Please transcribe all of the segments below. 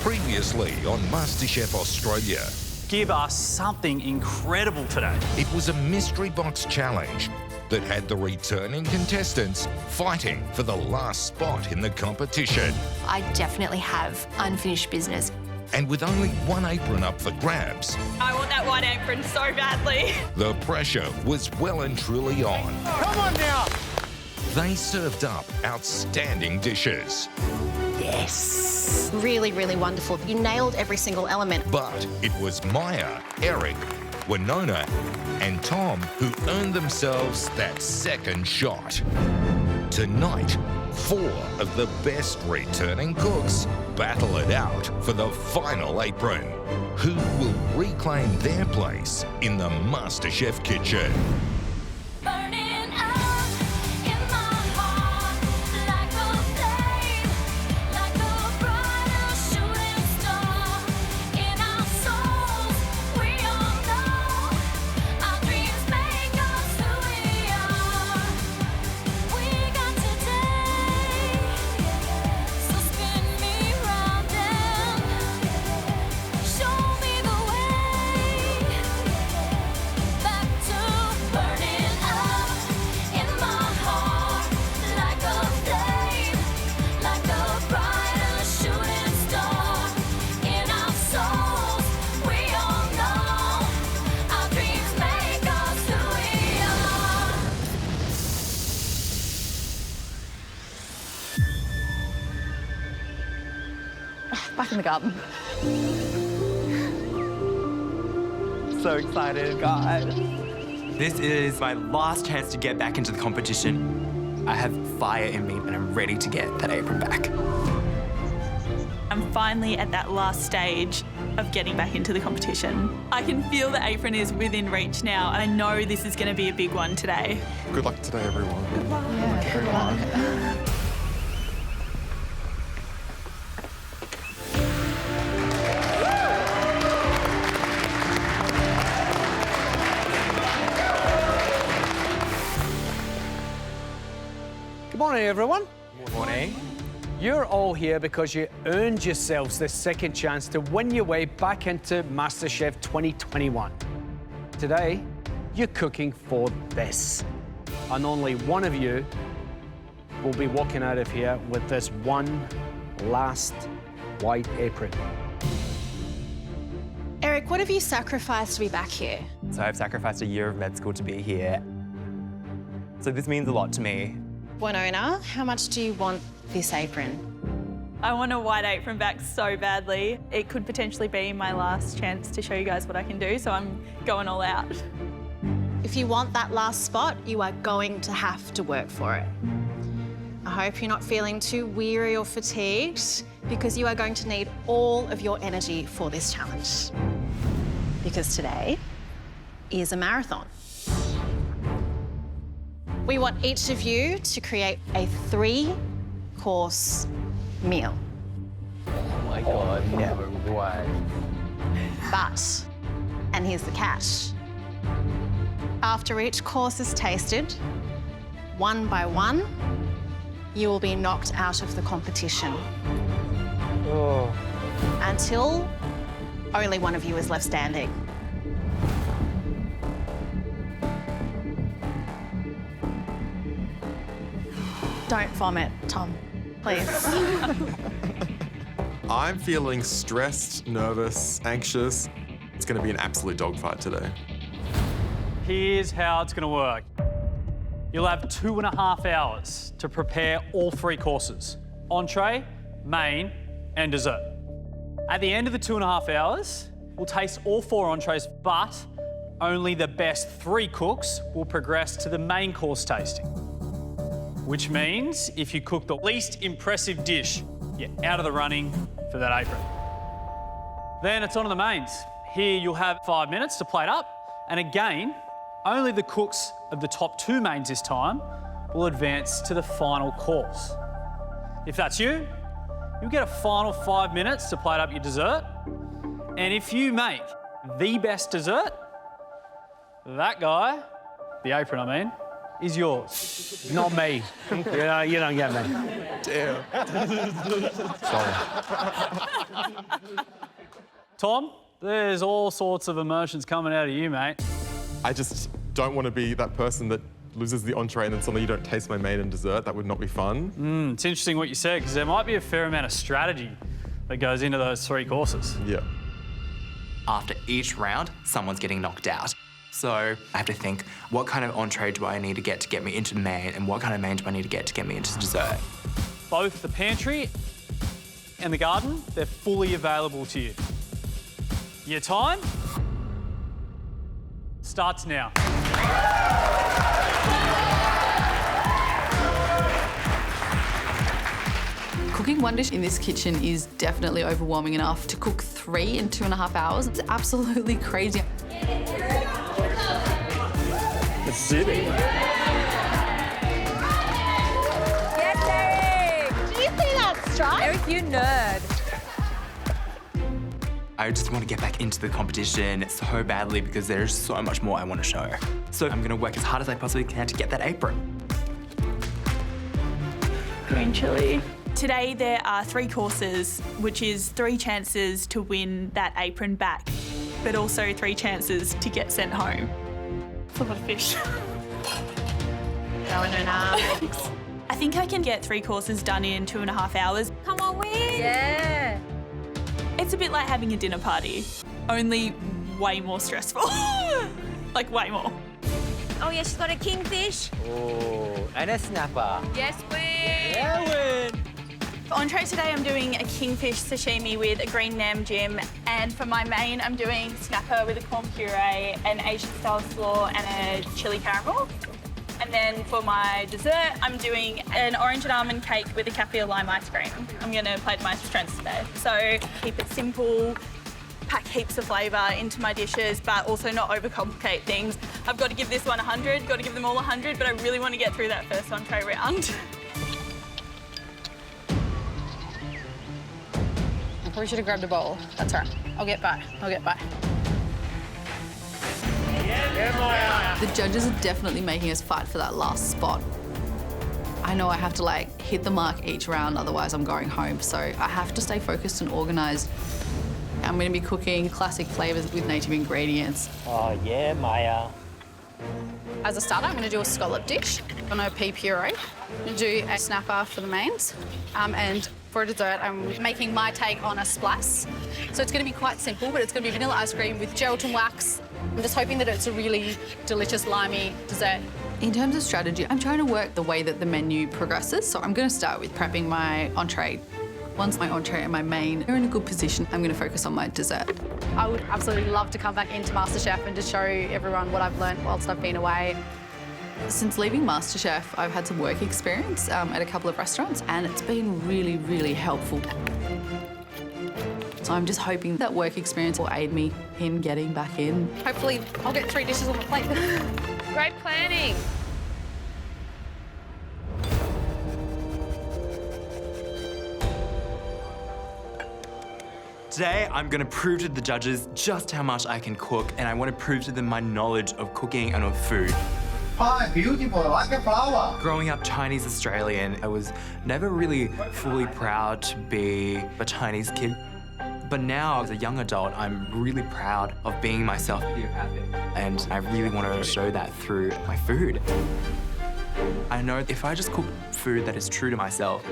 Previously on MasterChef Australia. Give us something incredible today. It was a mystery box challenge that had the returning contestants fighting for the last spot in the competition. I definitely have unfinished business. And with only one apron up for grabs, I want that white apron so badly. the pressure was well and truly on. Come on now. They served up outstanding dishes. Yes. Really, really wonderful. You nailed every single element. But it was Maya, Eric, Winona and Tom who earned themselves that second shot. Tonight, 4 of the best returning cooks battle it out for the final apron. Who will reclaim their place in the MasterChef kitchen? Burning up in my heart like a flame, like a brighter shooting star in our souls. We all know our dreams make us who we are. We got today, so spin me round and show me the way back to burning up in my heart like a flame, like a brighter shooting star in our souls. We all know our dreams make us who we are. Back in the garden. So excited, guys. This is my last chance to get back into the competition. I have fire in me and I'm ready to get that apron back. I'm finally at that last stage of getting back into the competition. I can feel the apron is within reach now, and I know this is going to be a big one today. Good luck today, everyone. Good morning, everyone. Good morning. You're all here because you earned yourselves the second chance to win your way back into MasterChef 2021. Today, you're cooking for this. And only one of you will be walking out of here with this one last white apron. Eric, what have you sacrificed to be back here? So I've sacrificed a year of med school to be here. So this means a lot to me. Winona, how much do you want this apron? I want a white apron back so badly. It could potentially be my last chance to show you guys what I can do, so I'm going all out. If you want that last spot, you are going to have to work for it. I hope you're not feeling too weary or fatigued, because you are going to need all of your energy for this challenge. Because today is a marathon. We want each of you to create a 3-course meal. Oh my God, no way. But, and here's the catch, after each course is tasted, one by one, you will be knocked out of the competition. Oh. Until only one of you is left standing. Don't vomit, Tom, please. I'm feeling stressed, nervous, anxious. It's going to be an absolute dogfight today. Here's how it's going to work. You'll have 2.5 hours to prepare all 3 courses: entree, main, and dessert. At the end of the 2.5 hours, we'll taste all 4 entrees, but only the best 3 cooks will progress to the main course tasting. Which means if you cook the least impressive dish, you're out of the running for that apron. Then it's on to the mains. Here you'll have 5 minutes to plate up, and again, only the cooks of the top 2 mains this time will advance to the final course. If that's you, you'll get a final 5 minutes to plate up your dessert, and if you make the best dessert, that guy, the apron I mean, is yours. Not me. You don't get me. Damn. Sorry. Tom, there's all sorts of emotions coming out of you, mate. I just don't want to be that person that loses the entree and then suddenly you don't taste my main and dessert. That would not be fun. It's interesting what you said, because there might be a fair amount of strategy that goes into those 3 courses. Yeah. After each round, someone's getting knocked out. So I have to think, what kind of entree do I need to get me into the main, and what kind of main do I need to get me into the dessert? Both the pantry and the garden, they're fully available to you. Your time starts now. Cooking one dish in this kitchen is definitely overwhelming enough. To cook 3 in 2.5 hours, it's absolutely crazy. It's sitting. Yes, Eric! Do you see that strike? Eric, you nerd. I just want to get back into the competition so badly because there's so much more I want to show. So I'm going to work as hard as I possibly can to get that apron. Green chili. Today there are 3 courses, which is 3 chances to win that apron back, but also 3 chances to get sent home. It's a lot of fish. Going in I think I can get 3 courses done in 2.5 hours. Come on, win! Yeah. It's a bit like having a dinner party, only way more stressful. Like, way more. Oh, yeah, she's got a kingfish. Oh, and a snapper. Yes, win! Yeah, win! For entree today, I'm doing a kingfish sashimi with a green nam jim, and for my main, I'm doing snapper with a corn puree, an Asian-style slaw, and a chili caramel. And then for my dessert, I'm doing an orange and almond cake with a kaffir lime ice cream. I'm going to play to my strengths today. So keep it simple, pack heaps of flavour into my dishes, but also not overcomplicate things. I've got to give this one 100, got to give them all 100, but I really want to get through that first entree round. I probably should have grabbed a bowl. That's all right. I'll get by. The judges are definitely making us fight for that last spot. I know I have to hit the mark each round, otherwise I'm going home. So I have to stay focused and organised. I'm going to be cooking classic flavours with native ingredients. Oh, yeah, Maya. As a starter, I'm going to do a scallop dish on a pea puree. I'm going to do a snapper for the mains. And for a dessert, I'm making my take on a splice. So it's going to be quite simple, but it's going to be vanilla ice cream with gelatin wax. I'm just hoping that it's a really delicious, limey dessert. In terms of strategy, I'm trying to work the way that the menu progresses. So I'm going to start with prepping my entree. Once my entree and my main are in a good position, I'm going to focus on my dessert. I would absolutely love to come back into MasterChef and just show everyone what I've learned whilst I've been away. Since leaving MasterChef, I've had some work experience at a couple of restaurants, and it's been really, really helpful. So I'm just hoping that work experience will aid me in getting back in. Hopefully, I'll get 3 dishes on the plate. Great planning. Today, I'm going to prove to the judges just how much I can cook, and I want to prove to them my knowledge of cooking and of food. Hi, beautiful, like a flower. Growing up Chinese Australian, I was never really fully proud to be a Chinese kid. But now, as a young adult, I'm really proud of being myself, and I really want to show that through my food. I know if I just cook food that is true to myself,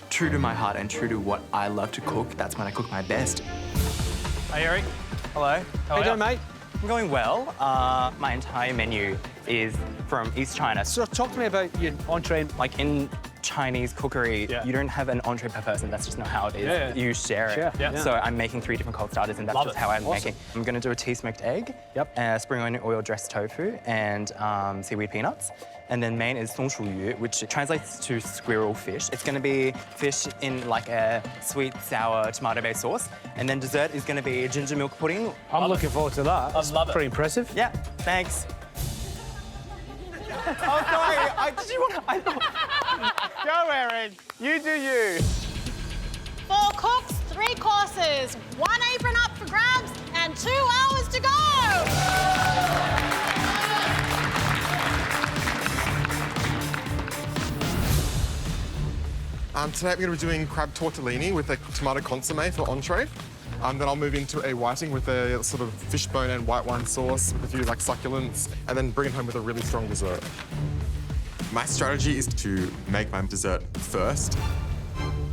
true to my heart and true to what I love to cook, that's when I cook my best. Hey, Eric. Hello. How you doing, mate? I'm going well. My entire menu is from East China. So talk to me about your entree. Like in Chinese cookery, Yeah. you don't have an entree per person. That's just not how it is. Yeah. You share it. Yeah. So I'm making 3 different cold starters, and that's Love just it. how I'm Awesome. making. I'm going to do a tea smoked egg, spring onion oil dressed tofu, and seaweed peanuts. And then main is song shu yu, which translates to squirrel fish. It's going to be fish in like a sweet, sour, tomato-based sauce. And then dessert is going to be ginger milk pudding. I'm looking forward to that. I love it. Pretty impressive. Yeah, thanks. Oh, sorry. Did you want to... I thought... Go, Erin. You do you. 4 cooks, 3 courses, 1 apron up for grabs, and 2 hours to go! Today I'm going to be doing crab tortellini with a tomato consomme for entree. Then I'll move into a whiting with a sort of fishbone and white wine sauce with a few like succulents, and then bring it home with a really strong dessert. My strategy is to make my dessert first.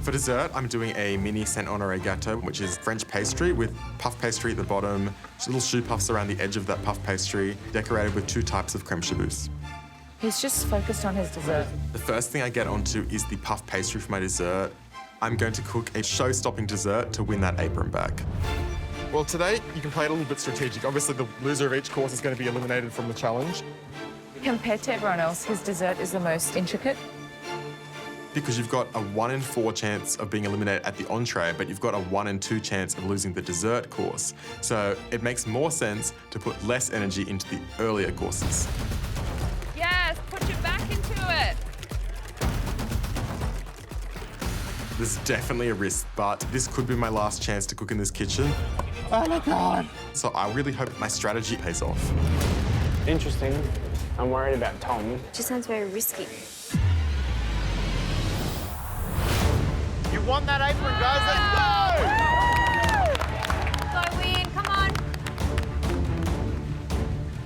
For dessert, I'm doing a mini Saint-Honoré gâteau, which is French pastry with puff pastry at the bottom, little choux puffs around the edge of that puff pastry, decorated with 2 types of crème chabousse. He's just focused on his dessert. The first thing I get onto is the puff pastry for my dessert. I'm going to cook a show-stopping dessert to win that apron back. Well, today you can play it a little bit strategic. Obviously, the loser of each course is going to be eliminated from the challenge. Compared to everyone else, his dessert is the most intricate. Because you've got a 1 in 4 chance of being eliminated at the entree, but you've got a 1 in 2 chance of losing the dessert course. So it makes more sense to put less energy into the earlier courses. Yes, put your back into it. This is definitely a risk, but this could be my last chance to cook in this kitchen. Oh my God. So I really hope my strategy pays off. Interesting. I'm worried about Tom. Just sounds very risky. You want that apron, guys? Let's go! Go win, come on.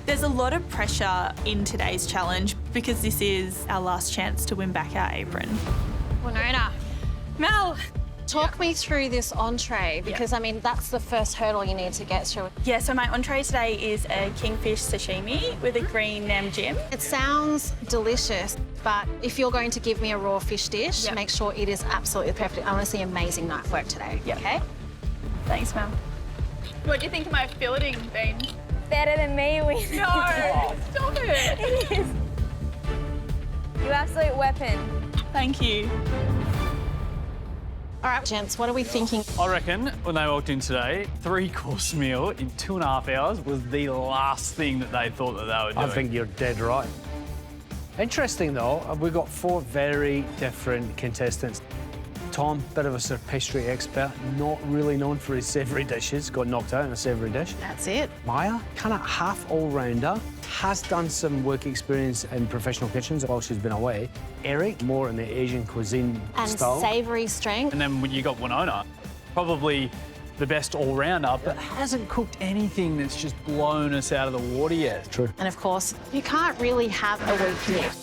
There's a lot of pressure in today's challenge because this is our last chance to win back our apron. Winona, Mel! talk me through this entree because, I mean, that's the first hurdle you need to get through. Yeah, so my entree today is a kingfish sashimi with a green nam jam. It sounds delicious, but if you're going to give me a raw fish dish, make sure it is absolutely perfect. I want to see amazing knife work today, okay? Thanks, Mel. What do you think of my filleting, Bean? Better than me, we No, stop it. It is. You absolute weapon. Thank you. All right, gents, what are we thinking? I reckon when they walked in today, 3-course meal in 2.5 hours was the last thing that they thought that they were doing. I think you're dead right. Interesting though, we've got 4 very different contestants. Tom, bit of a sort of pastry expert, not really known for his savoury dishes, got knocked out in a savoury dish. That's it. Maya, kind of half all-rounder, has done some work experience in professional kitchens while she's been away. Eric, more in the Asian cuisine And style. savoury strength. And then when you got Winona, probably the best all-rounder, but hasn't cooked anything that's just blown us out of the water yet. True. And of course, you can't really have a weakness.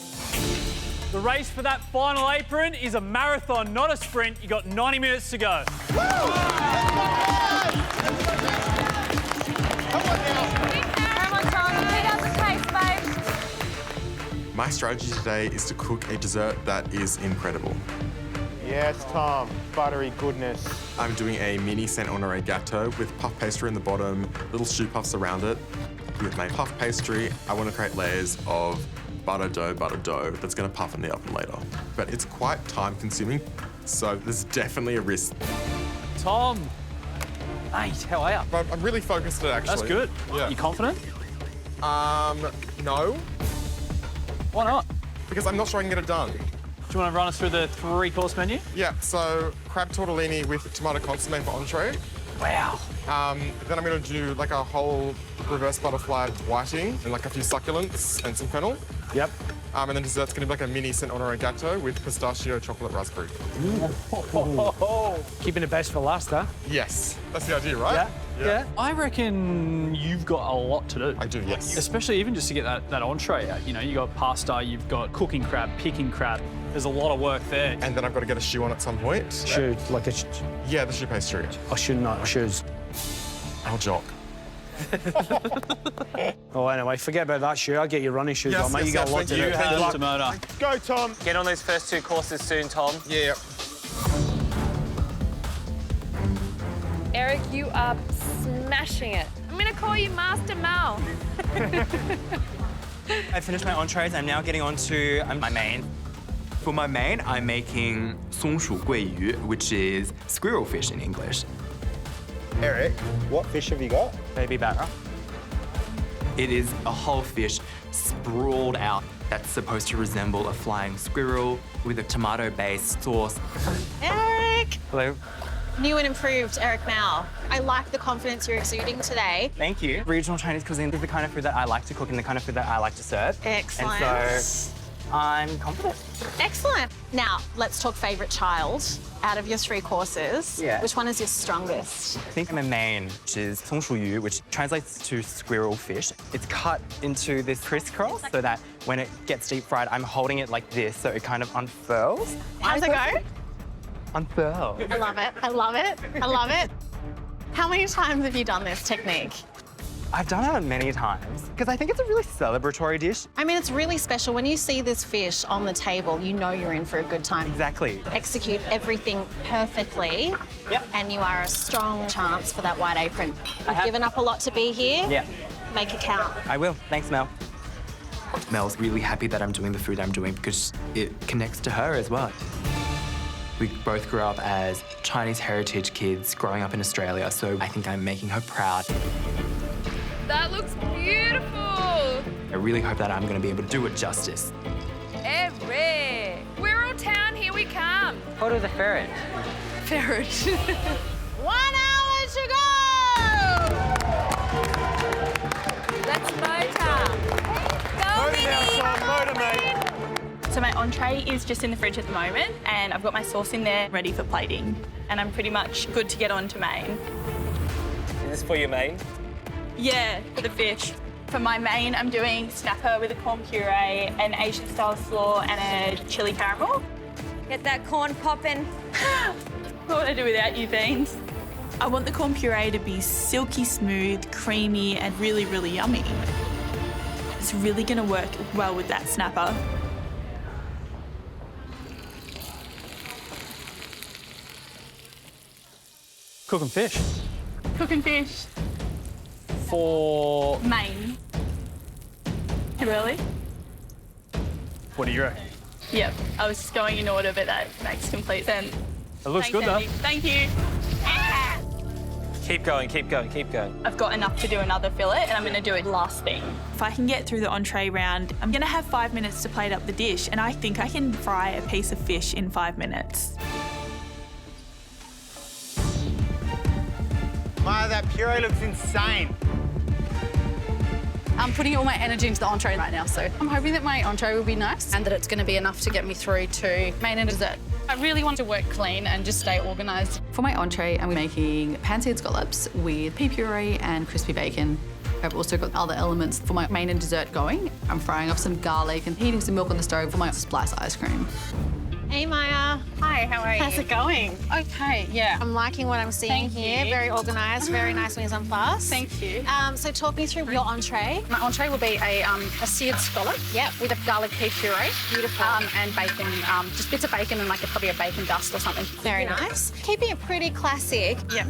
The race for that final apron is a marathon, not a sprint. You got 90 minutes to go. Come on, Tom, pick up the pace, mate. My strategy today is to cook a dessert that is incredible. Yes, Tom. Buttery goodness. I'm doing a mini Saint-Honoré gâteau with puff pastry in the bottom, little choux puffs around it. With my puff pastry, I want to create layers of butter dough that's going to puff in the oven later. But it's quite time-consuming, so there's definitely a risk. Tom, mate, how are you? I'm really focused today, actually. That's good. Yeah. You confident? No. Why not? Because I'm not sure I can get it done. Do you want to run us through the 3-course menu? Yeah, so crab tortellini with tomato consomme for entree. Wow. Then I'm going to do like a whole reverse butterfly whiting and like a few succulents and some fennel. Yep. And then dessert's going to be like a mini Saint-Honoré gâteau with pistachio chocolate raspberry. Keeping the best for last, huh? Yes, that's the idea, right? Yeah. I reckon you've got a lot to do. I do, yes. Especially even just to get that entree out. You know, you got pasta, you've got cooking crab, picking crab. There's a lot of work there. And then I've got to get a choux on at some point. Choux, like a... Yeah, the choux pastry. I should not, shoes. I'll jock. Oh, anyway, forget about that shoe. I'll get your running shoes on, mate. You got a lot to do. Good luck, Mona. Go, Tom. Get on those first 2 courses soon, Tom. Yeah. Eric, you are smashing it. I'm going to call you Master Mel. I finished my entrees. I'm now getting on to my main. For my main, I'm making 松鼠桂鱼, which is squirrel fish in English. Eric, what fish have you got? Baby batter. It is a whole fish sprawled out that's supposed to resemble a flying squirrel with a tomato-based sauce. Eric! Hello. New and improved Eric Mao. I like the confidence you're exuding today. Thank you. Regional Chinese cuisine is the kind of food that I like to cook and the kind of food that I like to serve. Excellent. And so I'm confident. Excellent. Now, let's talk favourite child. Out of your 3 courses, which one is your strongest? I think my main, which is 松鼠鱼, which translates to squirrel fish. It's cut into this crisscross so that when it gets deep fried, I'm holding it like this so it kind of unfurls. How's it go? Unfurl. I love it. I love it. I love it. How many times have you done this technique? I've done it many times because I think it's a really celebratory dish. I mean, it's really special. When you see this fish on the table, you know you're in for a good time. Exactly. Execute everything perfectly, and you are a strong chance for that white apron. You've given up a lot to be here. Yeah. Make it count. I will. Thanks, Mel. Mel's really happy that I'm doing the food I'm doing because it connects to her as well. We both grew up as Chinese heritage kids growing up in Australia, so I think I'm making her proud. That looks beautiful. I really hope that I'm going to be able to do it justice. Eric, we're all town, here we come. Photo the ferret. Ferret. 1 hour to go! That's motor. Go, Minnie. So my entree is just in the fridge at the moment, and I've got my sauce in there ready for plating. And I'm pretty much good to get on to main. Is this for your main? Yeah, for the fish. For my main, I'm doing snapper with a corn puree, an Asian-style slaw, and a chili caramel. Get that corn popping. What would I do without you, Beans? I want the corn puree to be silky smooth, creamy, and really, really yummy. It's really going to work well with that snapper. Cooking fish. Cooking fish. For Main. Too early? what do you reckon? Yep, I was just going in order, but that makes complete sense. It looks good Andy. though. Thank you. Keep going, keep going, keep going. I've got enough to do another fillet, and I'm going to do it last thing. If I can get through the entree round, I'm going to have 5 minutes to plate up the dish, and I think I can fry a piece of fish in 5 minutes. Maya, that puree looks insane. I'm putting all my energy into the entree right now, so I'm hoping that my entree will be nice and that it's going to be enough to get me through to main and dessert. I really want to work clean and just stay organised. For my entree, I'm making pan-seared scallops with pea puree and crispy bacon. I've also got other elements for my main and dessert going. I'm frying up some garlic and heating some milk on the stove for my splice ice cream. Hey, Maya. Hi, how are you? How's it going? Okay, yeah. I'm liking what I'm seeing here. Very organised, very nice mise en place. Thank you. So talk me through your entree. My entree will be a seared scallop, with a garlic pea puree. Beautiful. And bacon, just bits of bacon and probably a bacon dust or something. Very nice. Keeping it pretty classic. Yeah.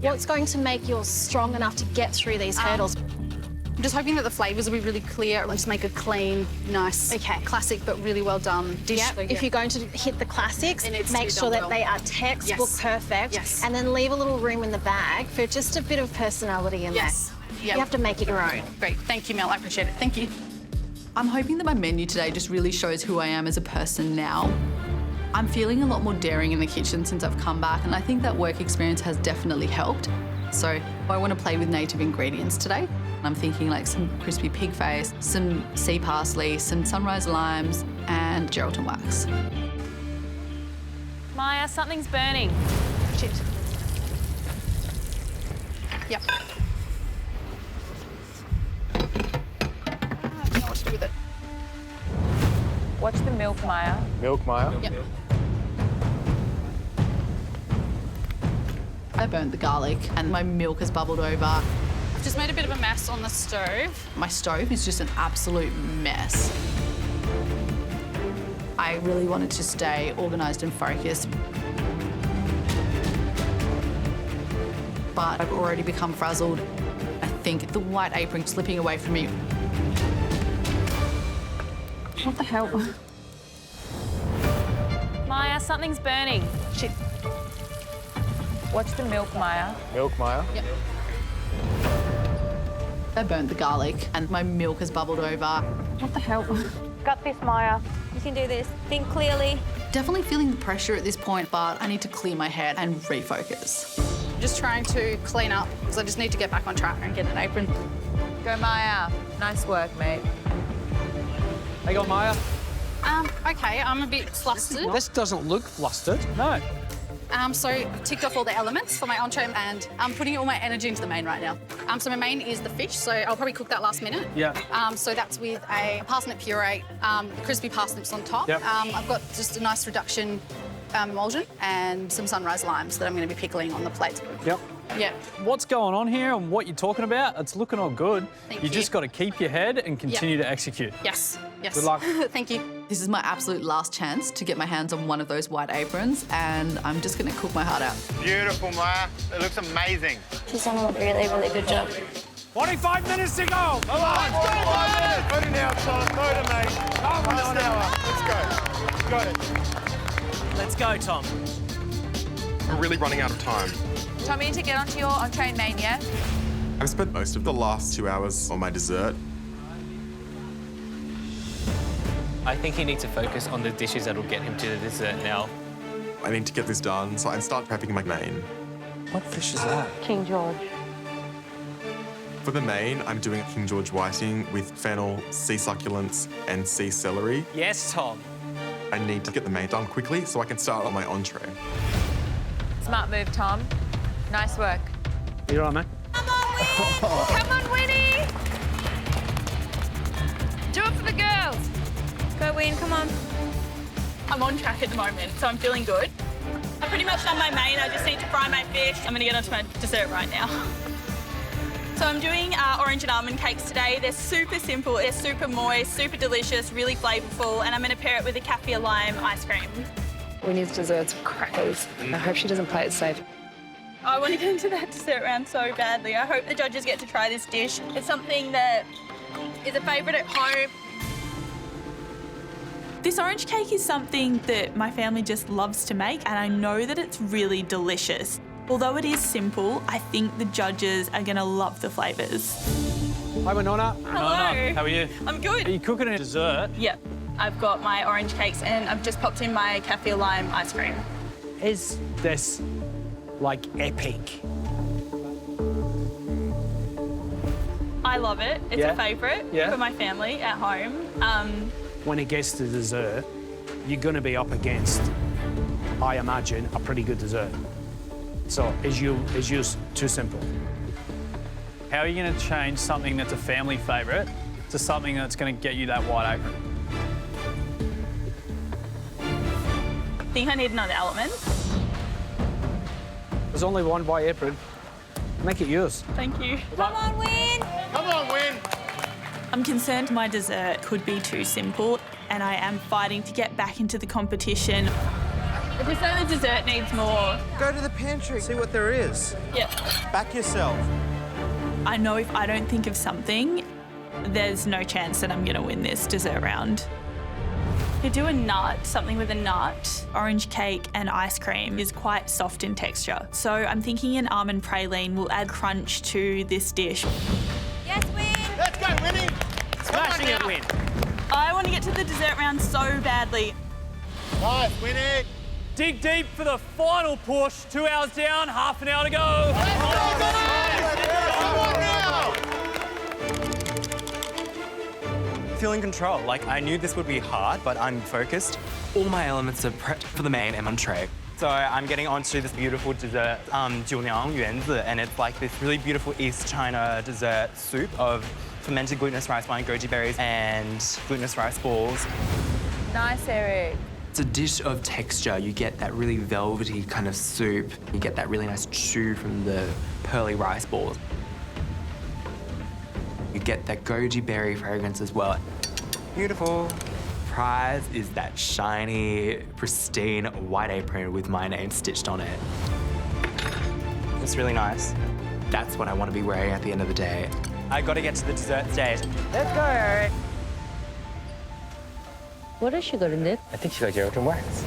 What's going to make yours strong enough to get through these hurdles? I'm just hoping that the flavours will be really clear. Just make a clean, nice, classic but really well done dish. Yep. If you're going to hit the classics, make sure that they are textbook perfect. Yes. And then leave a little room in the bag for just a bit of personality in there. You have to make it your own. Great. Thank you, Mel. I appreciate it. Thank you. I'm hoping that my menu today just really shows who I am as a person now. I'm feeling a lot more daring in the kitchen since I've come back, and I think that work experience has definitely helped. So I want to play with native ingredients today. I'm thinking some crispy pig face, some sea parsley, some sunrise limes, and Geraldton wax. Maya, something's burning. Shit. Yep. I don't know what to do with it. Watch the milk, Maya. Milk, Maya? Yep. I burnt the garlic and my milk has bubbled over. I've just made a bit of a mess on the stove. My stove is just an absolute mess. I really wanted to stay organised and focused. But I've already become frazzled. I think the white apron slipping away from me. What the hell? Maya, something's burning. Shit. Watch the milk, Maya. Milk, Maya? Yep. I burnt the garlic and my milk has bubbled over. What the hell? Got this, Maya. You can do this. Think clearly. Definitely feeling the pressure at this point, but I need to clear my head and refocus. I'm just trying to clean up because I just need to get back on track and get an apron. Go, Maya. Nice work, mate. How you going, Maya? Okay, I'm a bit flustered. This doesn't look flustered. No. So I've ticked off all the elements for my entree and I'm putting all my energy into the main right now. So my main is the fish, so I'll probably cook that last minute. Yeah. So that's with a parsnip puree, crispy parsnips on top. Yep. I've got just a nice reduction emulsion and some sunrise limes that I'm going to be pickling on the plate. Yep. Yeah. What's going on here and what you're talking about, it's looking all good. Thank You you. just got to keep your head and continue to execute. Yes. Yes. Good luck. Thank you. This is my absolute last chance to get my hands on one of those white aprons, and I'm just going to cook my heart out. Beautiful, Maya. It looks amazing. She's done a really, really good job. 45 minutes to go. Come on. Go to now, Tom. Go to me. Come on. Let's go. Got it. Let's go, Tom. We're really running out of time. Tom, you need to get onto your entree and main, yeah? I've spent most of the last 2 hours on my dessert. I think he needs to focus on the dishes that'll get him to the dessert now. I need to get this done, so I start prepping my main. What fish is that? King George. For the main, I'm doing King George whiting with fennel, sea succulents, and sea celery. Yes, Tom. I need to get the main done quickly so I can start on my entree. Smart move, Tom. Nice work. You all right, man? Come on, Winnie! Come on, Winnie! Do it for the girls. Go, Win, come on. I'm on track at the moment, so I'm feeling good. I've pretty much done my main. I just need to fry my fish. I'm going to get onto my dessert right now. So I'm doing orange and almond cakes today. They're super simple. They're super moist, super delicious, really flavourful, and I'm going to pair it with a kaffir lime ice cream. Winnie's desserts are crackers. I hope she doesn't play it safe. I want to get into that dessert round so badly. I hope the judges get to try this dish. It's something that is a favourite at home. This orange cake is something that my family just loves to make, and I know that it's really delicious. Although it is simple, I think the judges are going to love the flavours. Hi, Winona. Hello. How are you? I'm good. Are you cooking a dessert? Yep. I've got my orange cakes and I've just popped in my kaffir lime ice cream. Is this, like, epic? I love it. It's Yeah. a favourite for my family at home. When it gets to dessert, you're going to be up against, I imagine, a pretty good dessert. So is yours too simple? How are you going to change something that's a family favourite to something that's going to get you that white apron? I think I need another element. There's only one white apron. Make it yours. Thank you. Come on, Win! Come on, Win! I'm concerned my dessert could be too simple, and I am fighting to get back into the competition. I just know the dessert needs more. Go to the pantry, see what there is. Yep. Back yourself. I know if I don't think of something, there's no chance that I'm going to win this dessert round. You do a nut, something with a nut. Orange cake and ice cream is quite soft in texture. So I'm thinking an almond praline will add crunch to this dish. Yes, Win! Let's go, Winnie! Smashing it, Win. I want to get to the dessert round so badly. Nice, Winnie! Dig deep for the final push. 2 hours down, half an hour to go. Come on now! Feel in control. Like, I knew this would be hard, but I'm focused. All my elements are prepped for the main and entree. So I'm getting onto this beautiful dessert, 酒酿圆子, and it's like this really beautiful East China dessert soup of fermented glutinous rice wine, goji berries, and glutinous rice balls. Nice, Eric. It's a dish of texture. You get that really velvety kind of soup. You get that really nice chew from the pearly rice balls. You get that goji berry fragrance as well. Beautiful. Prize is that shiny, pristine white apron with my name stitched on it. It's really nice. That's what I want to be wearing at the end of the day. I got to get to the dessert stage. Let's go, Eric. What does she got in it? I think she got gelatin wax.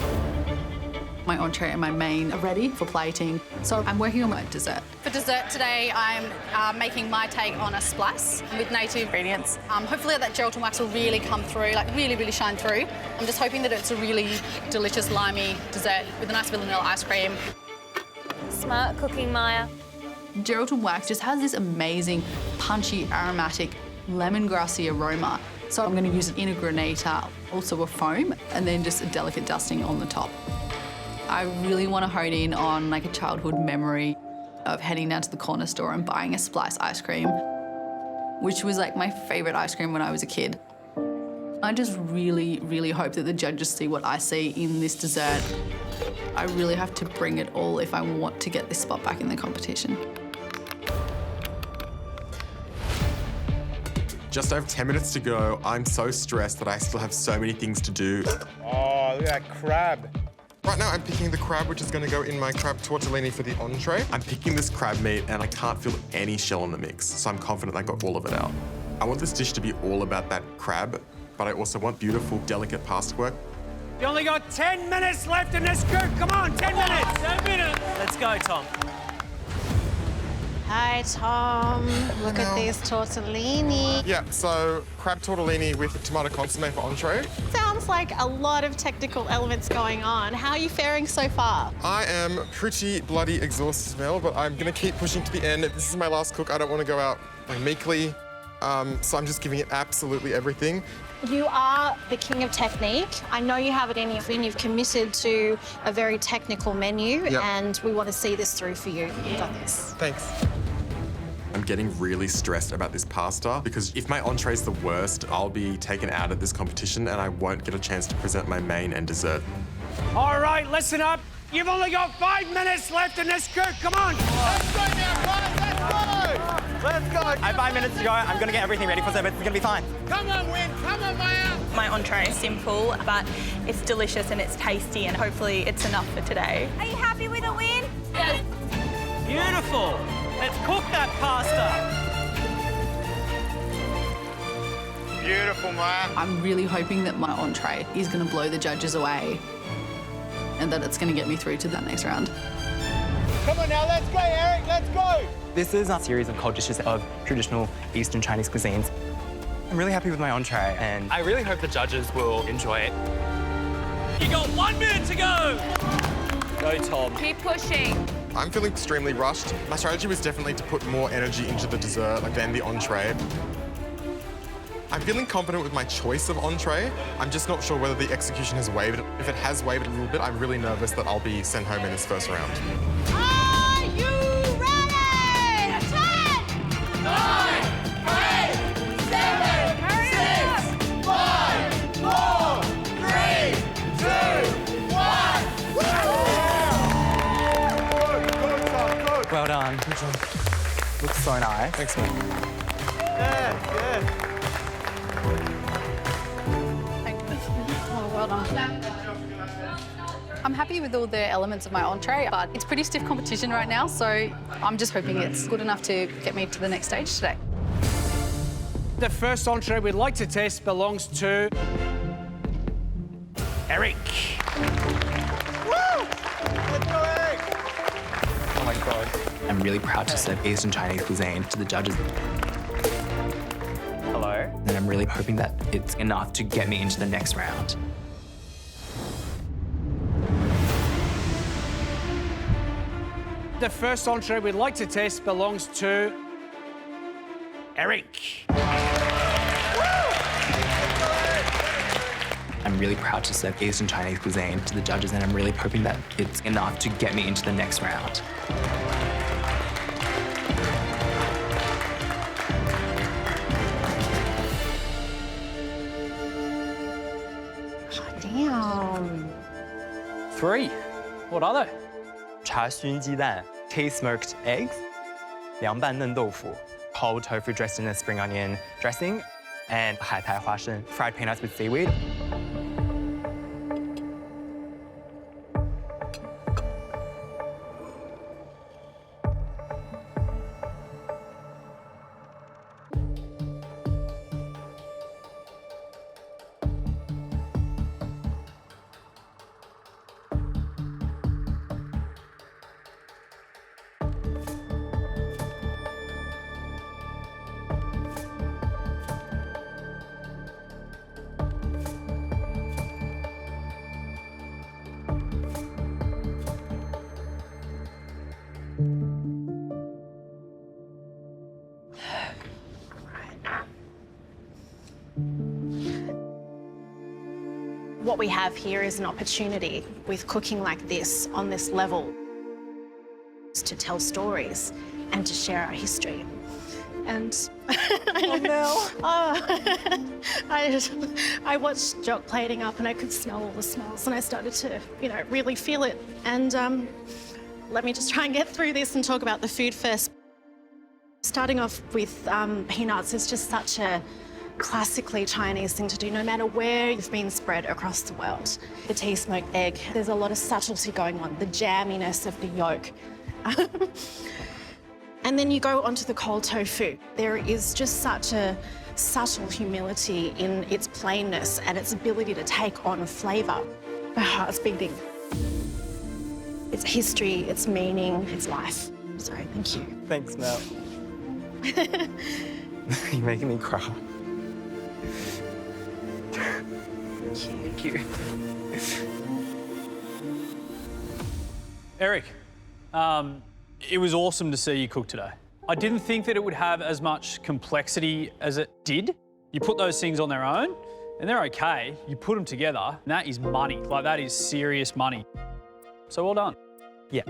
My entree and my main are ready for plating, so I'm working on my dessert. For dessert today, I'm making my take on a splice with native ingredients. Hopefully that gelatin wax will really come through, like really shine through. I'm just hoping that it's a really delicious, limey dessert with a nice vanilla ice cream. Smart cooking, Maya. Gelatin wax just has this amazing, punchy, aromatic, lemongrassy aroma. So I'm going to use it in a granita, also a foam, and then just a delicate dusting on the top. I really want to hone in on like a childhood memory of heading down to the corner store and buying a Splice ice cream, which was like my favourite ice cream when I was a kid. I just really, really hope that the judges see what I see in this dessert. I really have to bring it all if I want to get this spot back in the competition. Just over 10 minutes to go. I'm so stressed that I still have so many things to do. Oh, look at that crab. Right now I'm picking the crab, which is going to go in my crab tortellini for the entree. I'm picking this crab meat and I can't feel any shell in the mix, so I'm confident I got all of it out. I want this dish to be all about that crab, but I also want beautiful, delicate pasta work. You only got 10 minutes left in this cook. Come on, 10 minutes. 10 minutes. Let's go, Tom. Hi, Tom. Look at these tortellini. Yeah, so crab tortellini with tomato consomme for entree. Sounds like a lot of technical elements going on. How are you faring so far? I am pretty bloody exhausted, Mel, but I'm gonna keep pushing to the end. This is my last cook. I don't want to go out meekly, so I'm just giving it absolutely everything. You are the king of technique. I know you have it in you, and you've committed to a very technical menu, and we want to see this through for you. You've got this. Thanks. I'm getting really stressed about this pasta because if my entree is the worst, I'll be taken out of this competition and I won't get a chance to present my main and dessert. All right, listen up. You've only got 5 minutes left in this cook. Come on. Let's go now, guys. Let's go. Let's go. I have 5 minutes to go. I'm going to get everything ready for service. It's going to be fine. Come on, Win. Come on, Maya. My entree is simple, but it's delicious and it's tasty, and hopefully it's enough for today. Are you happy with a win? Yes. Beautiful. Let's cook that pasta. Beautiful, Maya. I'm really hoping that my entree is going to blow the judges away and that it's going to get me through to that next round. Come on now, let's go, Eric. Let's go. This is a series of cold dishes of traditional Eastern Chinese cuisines. I'm really happy with my entree, and I really hope the judges will enjoy it. You got 1 minute to go. Go, Tom. Keep pushing. I'm feeling extremely rushed. My strategy was definitely to put more energy into the dessert than the entree. I'm feeling confident with my choice of entree. I'm just not sure whether the execution has wavered. If it has wavered a little bit, I'm really nervous that I'll be sent home in this first round. Are you ready? 10, 9, 8, 7, 6, 5, 4, 3, 2, 1. well done. Good job. Looks so nice. Thanks, man. Yeah, Oh, well done. I'm happy with all the elements of my entree, but it's pretty stiff competition right now, so I'm just hoping it's good enough to get me to the next stage today. The first entree we'd like to test belongs to Eric. Woo! Let's go, Eric! Oh my God. I'm really proud to serve Eastern Chinese cuisine to the judges. Hello. And I'm really hoping that it's enough to get me into the next round. The first entree we'd like to test belongs to Eric. I'm really proud to serve Eastern Chinese cuisine to the judges, and I'm really hoping that it's enough to get me into the next round. Damn. 3. What are they? 茶熏鸡蛋, Tea-smoked eggs, 凉拌嫩豆腐, whole tofu dressed in a spring onion dressing, and 海苔花生, fried peanuts with seaweed. What we have here is an opportunity with cooking like this, on this level, to tell stories and to share our history. And I watched Jock plating up and I could smell all the smells and I started to, you know, really feel it. And let me just try and get through this and talk about the food first. Starting off with peanuts is just such a classically Chinese thing to do, no matter where you've been spread across the world. The tea smoked egg, there's a lot of subtlety going on, the jamminess of the yolk. And then you go onto the cold tofu. There is just such a subtle humility in its plainness and its ability to take on flavour. My heart's beating. Its history, its meaning, its life. So thank you. Thanks, Mel. You're making me cry. Thank you. Eric, it was awesome to see you cook today. I didn't think that it would have as much complexity as it did. You put those things on their own and they're okay. You put them together and that is money. Like, that is serious money. So well done. Yeah.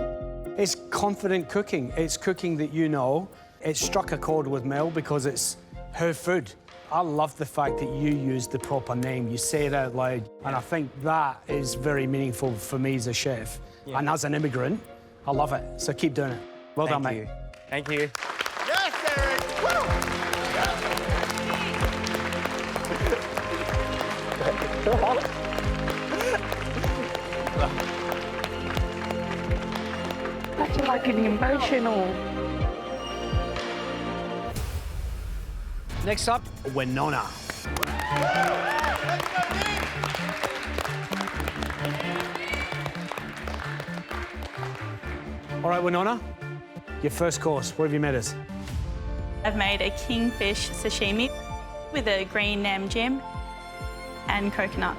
It's confident cooking. It's cooking that you know. It struck a chord with Mel because it's her food. I love the fact that you used the proper name. You say it out loud. And I think that is very meaningful for me as a chef. Yeah. And as an immigrant, I love it. So keep doing it. Well done, mate. Thank you. Yes, Eric! Woo! That's like an emotional. Next up, Winona. All right, Winona, your first course. What have you made us? I've made a kingfish sashimi with a green nam jam and coconut.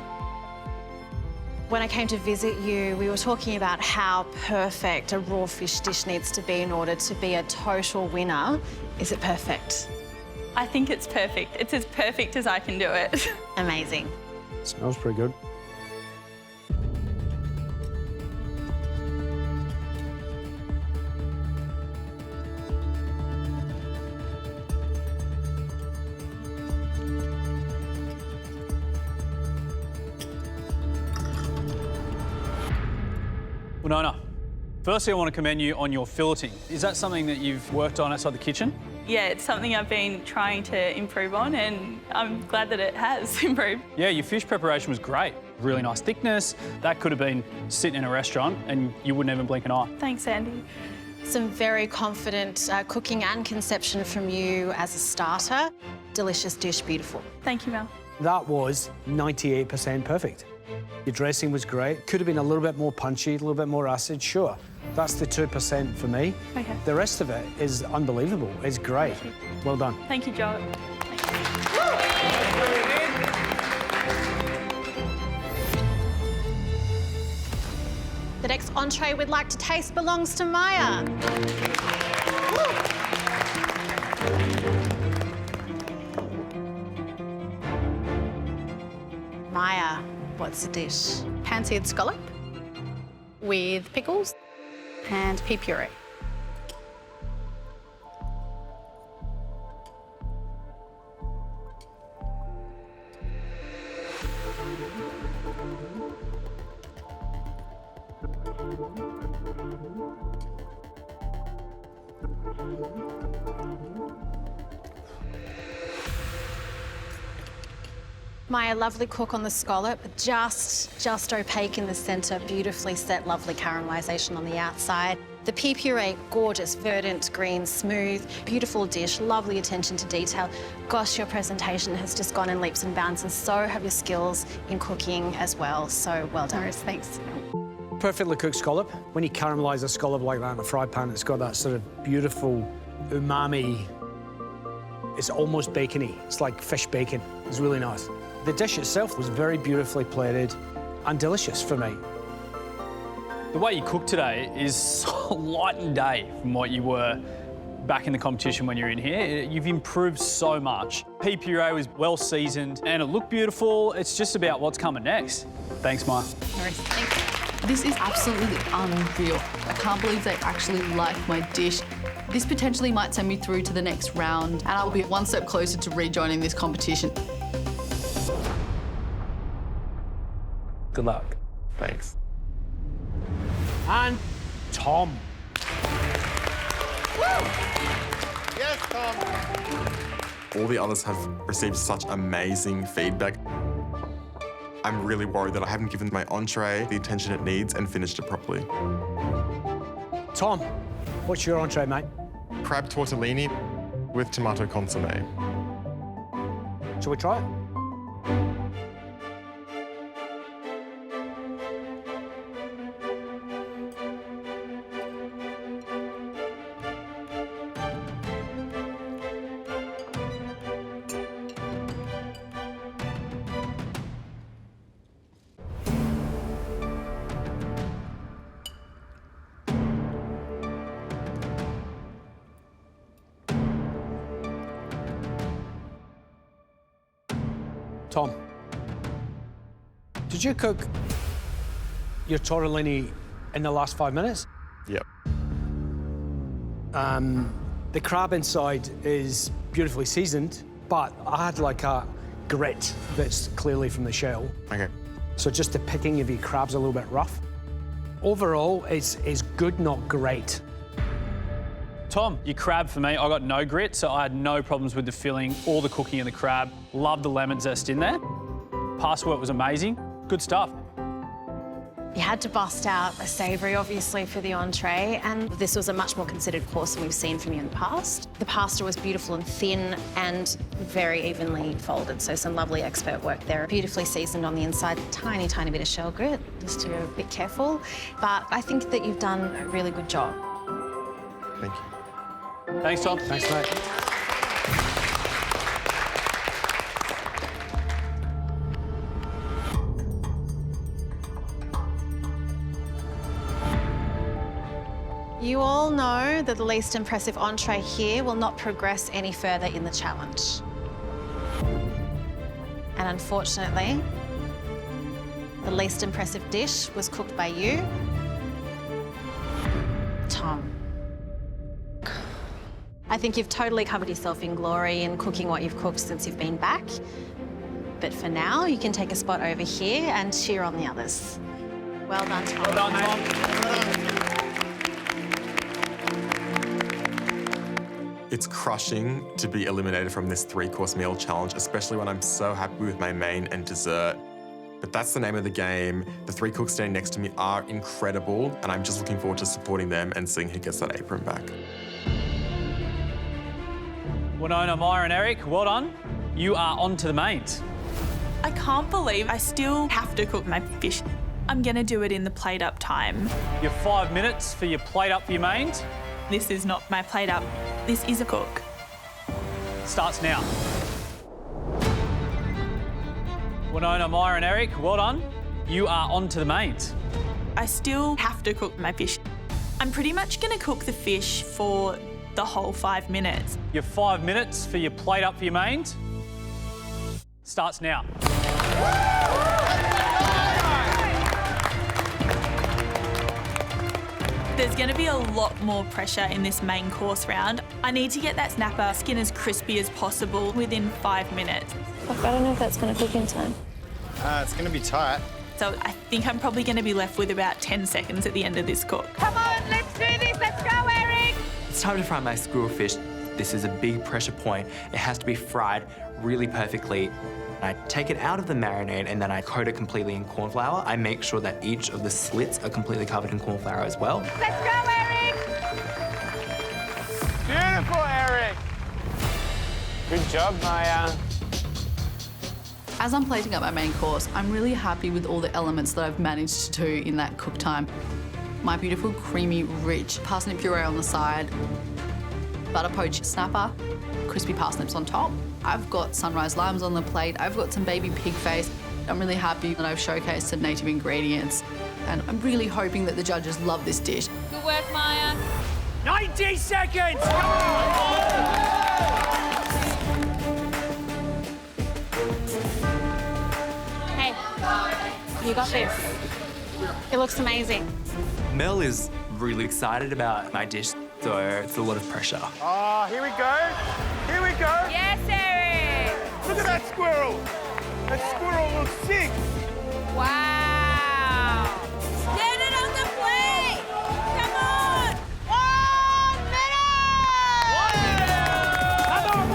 When I came to visit you, we were talking about how perfect a raw fish dish needs to be in order to be a total winner. Is it perfect? I think it's perfect. It's as perfect as I can do it. Amazing. Smells pretty good. Winona, firstly I want to commend you on your filleting. Is that something that you've worked on outside the kitchen? Yeah, it's something I've been trying to improve on and I'm glad that it has improved. Yeah, your fish preparation was great. Really nice thickness. That could have been sitting in a restaurant and you wouldn't even blink an eye. Thanks, Andy. Some very confident cooking and conception from you as a starter. Delicious dish, beautiful. Thank you, Mel. That was 98% perfect. Your dressing was great. Could have been a little bit more punchy, a little bit more acid, sure. That's the 2% for me. Okay. The rest of it is unbelievable. It's great. Well done. Thank you, Joe. The next entree we'd like to taste belongs to Maya. Maya, what's the dish? Pan-seared scallop with pickles and pea puree. Maya, lovely cook on the scallop, just opaque in the centre, beautifully set, lovely caramelisation on the outside. The pea puree, gorgeous, verdant, green, smooth, beautiful dish, lovely attention to detail. Gosh, your presentation has just gone in leaps and bounds, and so have your skills in cooking as well. So well done. Thanks. Perfectly cooked scallop. When you caramelise a scallop like that in a fry pan, it's got that sort of beautiful umami. It's almost bacony. It's like fish bacon. It's really nice. The dish itself was very beautifully plated and delicious for me. The way you cook today is so light and day from what you were back in the competition when you're in here. You've improved so much. Pea puree was well seasoned and it looked beautiful. It's just about what's coming next. Thanks, Maya. This is absolutely unreal. I can't believe they actually like my dish. This potentially might send me through to the next round, and I'll be one step closer to rejoining this competition. Good luck. Thanks. And Tom. Yes, Tom. All the others have received such amazing feedback. I'm really worried that I haven't given my entree the attention it needs and finished it properly. Tom, what's your entree, mate? Crab tortellini with tomato consomme. Shall we try it? Tom, did you cook your tortellini in the last 5 minutes? Yep. The crab inside is beautifully seasoned, but I had like a grit that's clearly from the shell. Okay. So just the picking of your crab's a little bit rough. Overall, it's good, not great. Tom, your crab for me, I got no grit, so I had no problems with the filling or the cooking of the crab. Loved the lemon zest in there. Past work was amazing. Good stuff. You had to bust out a savoury, obviously, for the entree, and this was a much more considered course than we've seen from you in the past. The pasta was beautiful and thin and very evenly folded, so some lovely expert work there. Beautifully seasoned on the inside, tiny, tiny bit of shell grit, just to be a bit careful. But I think that you've done a really good job. Thank you. Thanks, Tom. Thanks, mate. You all know that the least impressive entree here will not progress any further in the challenge. And unfortunately, the least impressive dish was cooked by you, Tom. I think you've totally covered yourself in glory in cooking what you've cooked since you've been back. But for now, you can take a spot over here and cheer on the others. Well done, Tom. Well done, Tom. It's crushing to be eliminated from this 3-course meal challenge, especially when I'm so happy with my main and dessert. But that's the name of the game. The 3 cooks standing next to me are incredible, and I'm just looking forward to supporting them and seeing who gets that apron back. Winona, Maya and Eric, well done. You are on to the mains. I can't believe I still have to cook my fish. I'm gonna do it in the plate up time. Your 5 minutes for your plate up for your mains. This is not my plate up. This is a cook. Starts now. Winona, Maya and Eric, well done. You are on to the mains. I still have to cook my fish. I'm pretty much gonna cook the fish for the whole 5 minutes. Your 5 minutes for your plate up for your mains. Starts now. There's going to be a lot more pressure in this main course round. I need to get that snapper skin as crispy as possible within 5 minutes. Look, I don't know if that's going to cook in time. It's going to be tight. So I think I'm probably going to be left with about 10 seconds at the end of this cook. Come on, let's do this. Let's go, Eric. It's time to fry my squirrel fish. This is a big pressure point. It has to be fried really perfectly. I take it out of the marinade and then I coat it completely in corn flour. I make sure that each of the slits are completely covered in corn flour as well. Let's go, Eric. Beautiful, Eric. Good job, Maya. As I'm plating up my main course, I'm really happy with all the elements that I've managed to do in that cook time. My beautiful, creamy, rich parsnip puree on the side, butter poached snapper, crispy parsnips on top. I've got sunrise limes on the plate. I've got some baby pig face. I'm really happy that I've showcased the native ingredients. And I'm really hoping that the judges love this dish. Good work, Maya. 90 seconds! Come on! You got this. It looks amazing. Mel is really excited about my dish, so it's a lot of pressure. Oh, here we go. Here we go. Yes, Eric! Look at that squirrel. That squirrel looks sick. Wow! Get it on the plate! Come on! 1 minute! Come on,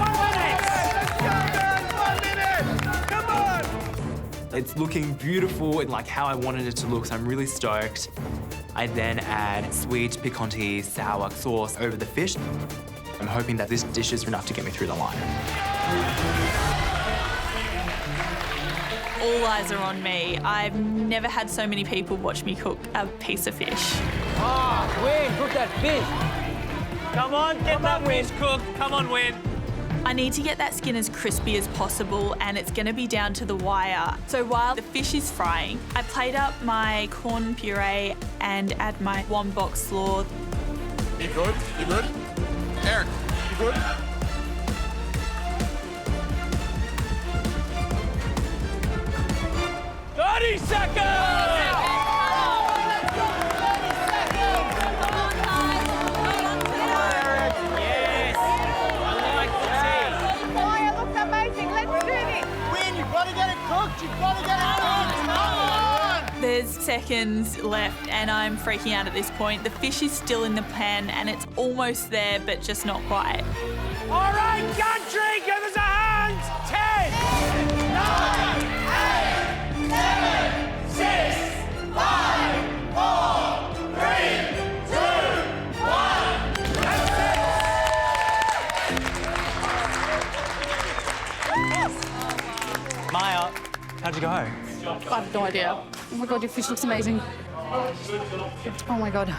1 minute! Come on! It's looking beautiful and like how I wanted it to look, so I'm really stoked. I then add sweet, piquante, sour sauce over the fish. I'm hoping that this dish is enough to get me through the line. All eyes are on me. I've never had so many people watch me cook a piece of fish. Win, cook that fish. Come on, get that fish cooked. Come on, Win. I need to get that skin as crispy as possible, and it's going to be down to the wire. So while the fish is frying, I plate up my corn puree and add my one-box slaw. You good? You good? Eric, you good? 30 seconds! Win, you've got to get it cooked. You've got to get it cooked. Come on! There's seconds left and I'm freaking out at this point. The fish is still in the pan and it's almost there, but just not quite. All right, country, give us a hand. 10, 9, 8, 7, 6, 5, 4, 3, 2, 1. Maya, how'd you go? I have no idea. Oh my God, your fish looks amazing. Oh my God.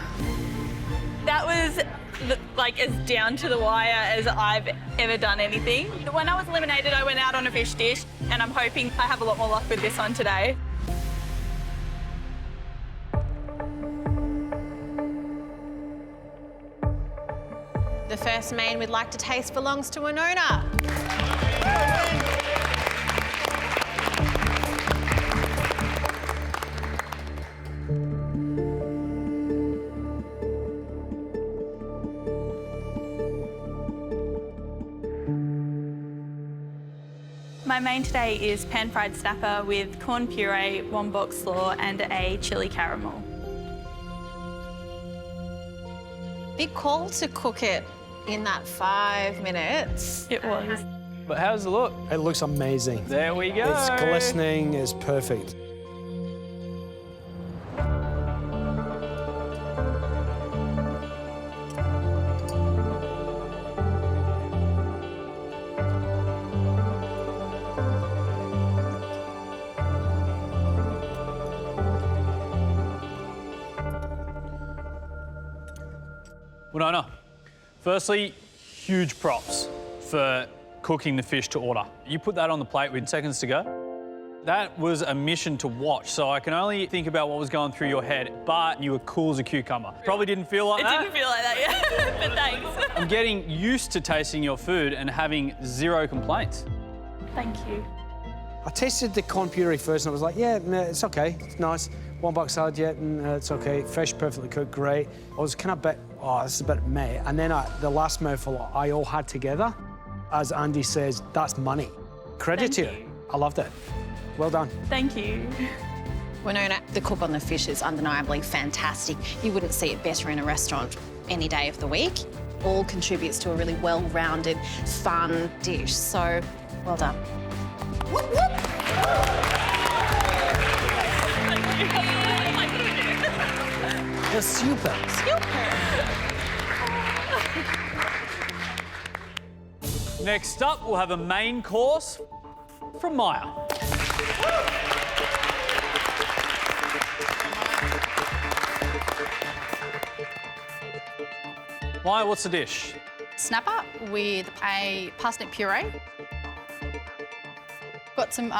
That was like as down to the wire as I've ever done anything. When I was eliminated, I went out on a fish dish and I'm hoping I have a lot more luck with this one today. The first main we'd like to taste belongs to Winona. My main today is pan-fried snapper with corn puree, one-box slaw and a chili caramel. Big call to cook it in that 5 minutes. It was. But how does it look? It looks amazing. There we go. It's glistening, it's perfect. Winona, firstly, huge props for cooking the fish to order. You put that on the plate with seconds to go. That was a mission to watch, so I can only think about what was going through your head, but you were cool as a cucumber. Probably didn't feel like that. It didn't feel like that, yeah, but thanks. I'm getting used to tasting your food and having zero complaints. Thank you. I tasted the corn puree first and I was like, yeah, it's okay, it's nice. One-box salad, yeah, it's okay. Fish, perfectly cooked, great. I was kind of a bit, oh, this is a bit meh. And then the last mouthful I all had together, as Andy says, that's money. Credit to you. I loved it. Well done. Thank you. Winona, the cook on the fish is undeniably fantastic. You wouldn't see it better in a restaurant any day of the week. All contributes to a really well-rounded, fun dish. So, well done. Whoop, whoop. It's super. Next up, we'll have a main course from Maya. Maya, what's the dish? Snapper with a parsnip puree. Got some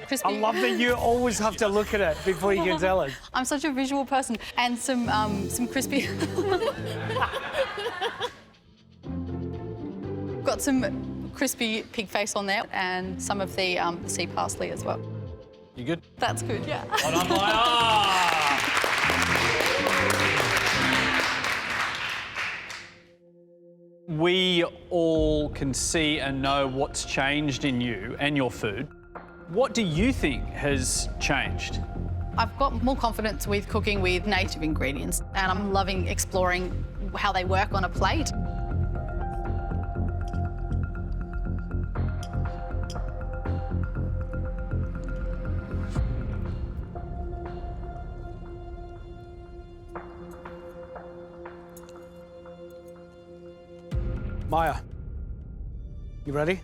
crispy... I love that you always have to look at it before you can tell us. I'm such a visual person. And some crispy... Got some crispy pig face on there and some of the sea parsley as well. You good? That's good, yeah. Well done, Maya. We all can see and know what's changed in you and your food. What do you think has changed? I've got more confidence with cooking with native ingredients, and I'm loving exploring how they work on a plate. Maya, you ready?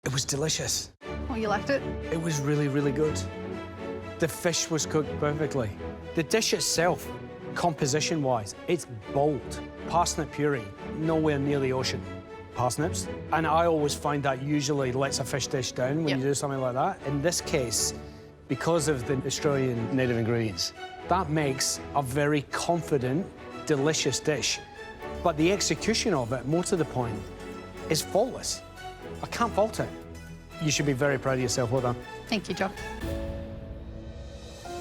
It was delicious. Oh, you liked it? It was really, really good. The fish was cooked perfectly. The dish itself, composition-wise, it's bold. Parsnip puree, nowhere near the ocean. Parsnips. And I always find that usually lets a fish dish down when you do something like that. In this case, because of the Australian native ingredients, that makes a very confident, delicious dish. But the execution of it, more to the point, is faultless. I can't fault it. You should be very proud of yourself. Well done. Thank you, Joe.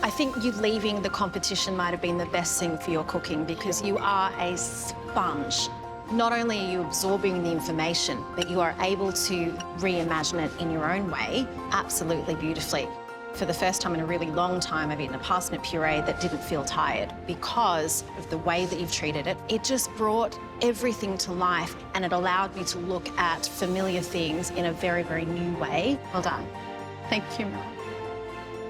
I think you leaving the competition might have been the best thing for your cooking because you are a sponge. Not only are you absorbing the information, but you are able to reimagine it in your own way absolutely beautifully. For the first time in a really long time, I've eaten a parsnip puree that didn't feel tired because of the way that you've treated it. It just brought everything to life and it allowed me to look at familiar things in a very, very new way. Well done. Thank you, Mel.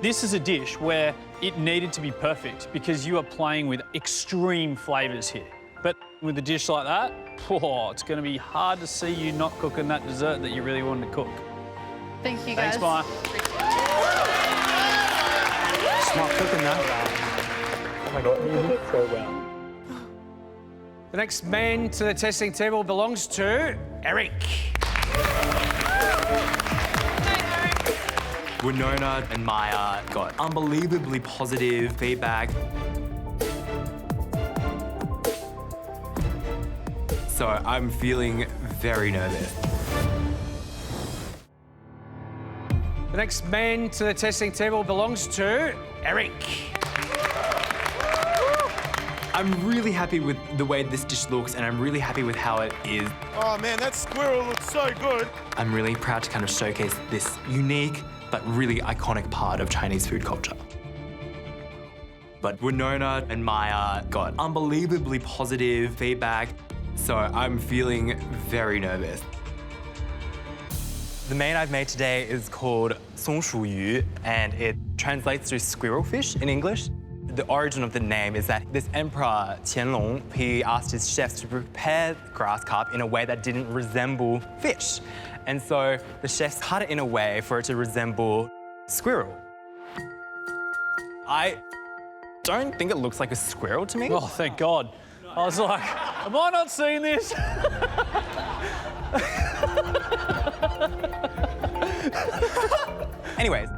This is a dish where it needed to be perfect because you are playing with extreme flavours here. But with a dish like that, it's going to be hard to see you not cooking that dessert that you really wanted to cook. Thank you, guys. Thanks, Maya. Smart cooking, that. Oh my God, you did so well. The next man to the testing table belongs to Eric. Winona and Maya got unbelievably positive feedback. So I'm feeling very nervous. The next man to the testing table belongs to Eric. I'm really happy with the way this dish looks and I'm really happy with how it is. Oh man, that squirrel looks so good. I'm really proud to kind of showcase this unique but really iconic part of Chinese food culture. But Winona and Maya got unbelievably positive feedback, so I'm feeling very nervous. The main I've made today is called 松鼠鱼, and it translates to squirrel fish in English. The origin of the name is that this emperor, Qianlong, he asked his chefs to prepare grass carp in a way that didn't resemble fish. And so the chefs cut it in a way for it to resemble squirrel. I don't think it looks like a squirrel to me. Oh, thank God. I was like, am I not seeing this? Anyways.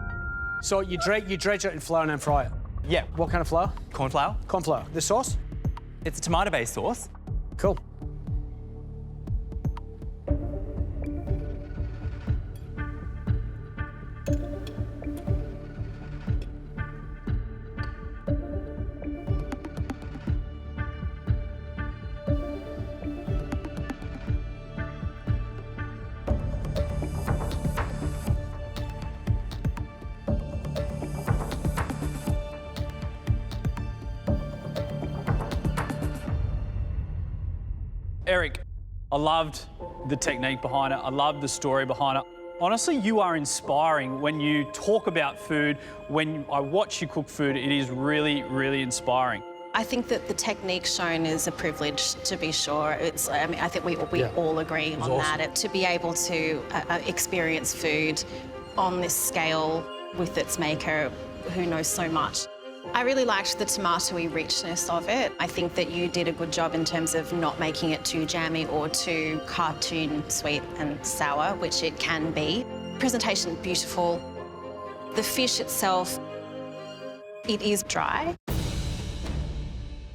So you dredge it in flour and then fry it? Yeah. What kind of flour? Corn flour. Corn flour. The sauce? It's a tomato-based sauce. Cool. Eric, I loved the technique behind it. I loved the story behind it. Honestly, you are inspiring when you talk about food. When I watch you cook food, it is really, really inspiring. I think that the technique shown is a privilege, to be sure. I mean, I think we all agree on that. To be able to experience food on this scale with its maker who knows so much. I really liked the tomatoey richness of it. I think that you did a good job in terms of not making it too jammy or too cartoon sweet and sour, which it can be. Presentation, beautiful. The fish itself, it is dry.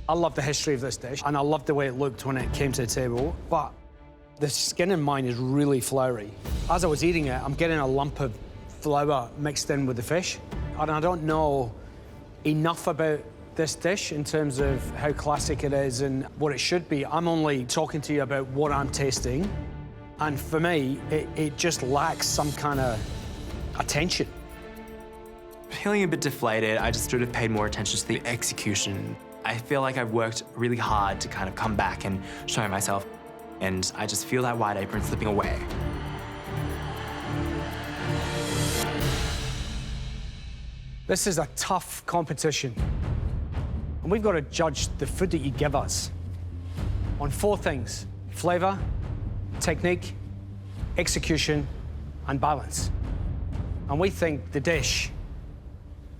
I love the history of this dish, and I love the way it looked when it came to the table, but the skin in mine is really floury. As I was eating it, I'm getting a lump of flour mixed in with the fish, and I don't know enough about this dish in terms of how classic it is and what it should be. I'm only talking to you about what I'm tasting, and for me, it just lacks some kind of attention. Feeling a bit deflated, I just should have paid more attention to the execution. I feel like I've worked really hard to kind of come back and show myself, and I just feel that white apron slipping away. This is a tough competition, and we've got to judge the food that you give us on 4 things: flavour, technique, execution, and balance. And we think the dish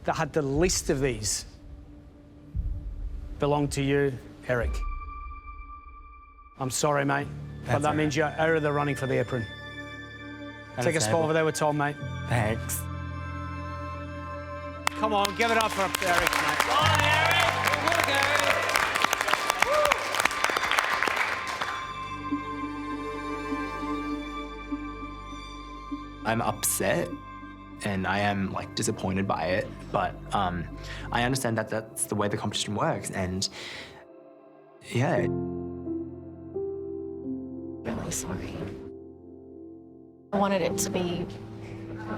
that had the least of these belonged to you, Eric. I'm sorry, mate, but that means you're out of the running for the apron. Take a spot over there with Tom, mate. Thanks. Come on, give it up for Eric, mate. Come on, Eric! I'm upset, and I am, like, disappointed by it, but I understand that that's the way the competition works, and yeah. Really sorry. I wanted it to be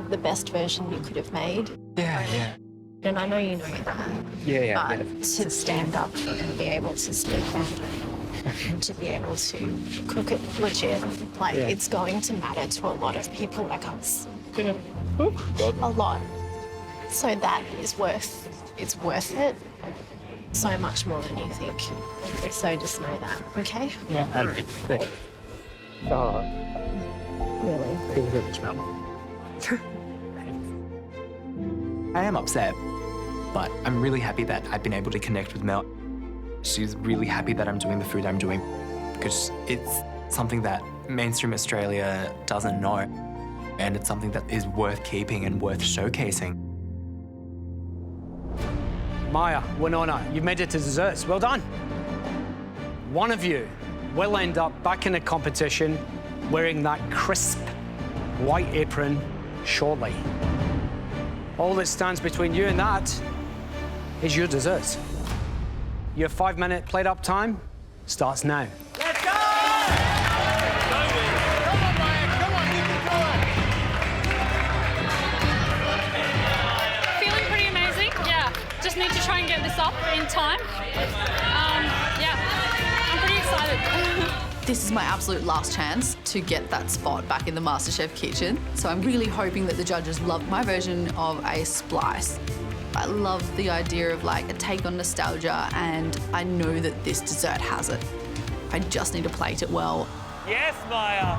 the best version you could have made. Yeah. And I know you know that. Yeah. But to stand up and be able to speak out and to be able to cook it legit, like, it's going to matter to a lot of people like us. A lot. So that is worth it so much more than you think. So just know that, okay? Yeah. Really? I am upset, but I'm really happy that I've been able to connect with Mel. She's really happy that I'm doing the food I'm doing because it's something that mainstream Australia doesn't know, and it's something that is worth keeping and worth showcasing. Maya, Winona, you've made it to desserts. Well done. One of you will end up back in a competition wearing that crisp white apron shortly. All that stands between you and that is your desserts. Your 5-minute plate-up time starts now. Let's go! Come on, Ryan. Come on, you can do it. Feeling pretty amazing, yeah. Just need to try and get this up in time. Yeah, I'm pretty excited. This is my absolute last chance to get that spot back in the MasterChef kitchen. So I'm really hoping that the judges love my version of a splice. I love the idea of, like, a take on nostalgia, and I know that this dessert has it. I just need to plate it well. Yes, Maya.